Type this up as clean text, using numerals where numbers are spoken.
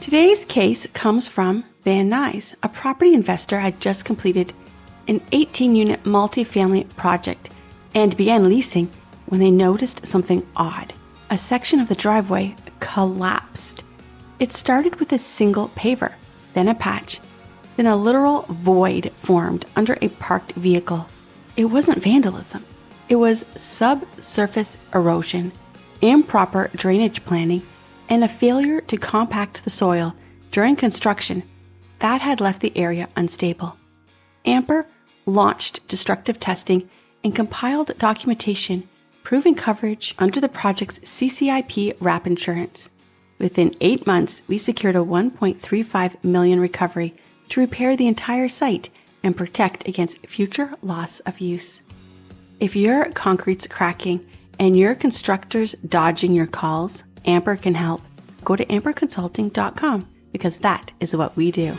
Today's case comes from Van Nuys. A property investor had just completed an 18-unit multifamily project and began leasing when they noticed something odd. A section of the driveway collapsed. It started with a single paver, then a patch, then a literal void formed under a parked vehicle. It wasn't vandalism. It was subsurface erosion, improper drainage planning, and a failure to compact the soil during construction that had left the area unstable. AMPR launched destructive testing and compiled documentation proving coverage under the project's CCIP RAP insurance. Within 8 months, we secured a $1.35 million recovery to repair the entire site and protect against future loss of use. If your concrete's cracking and your constructor's dodging your calls, AMPR can help. Go to amprconsulting.com because that is what we do.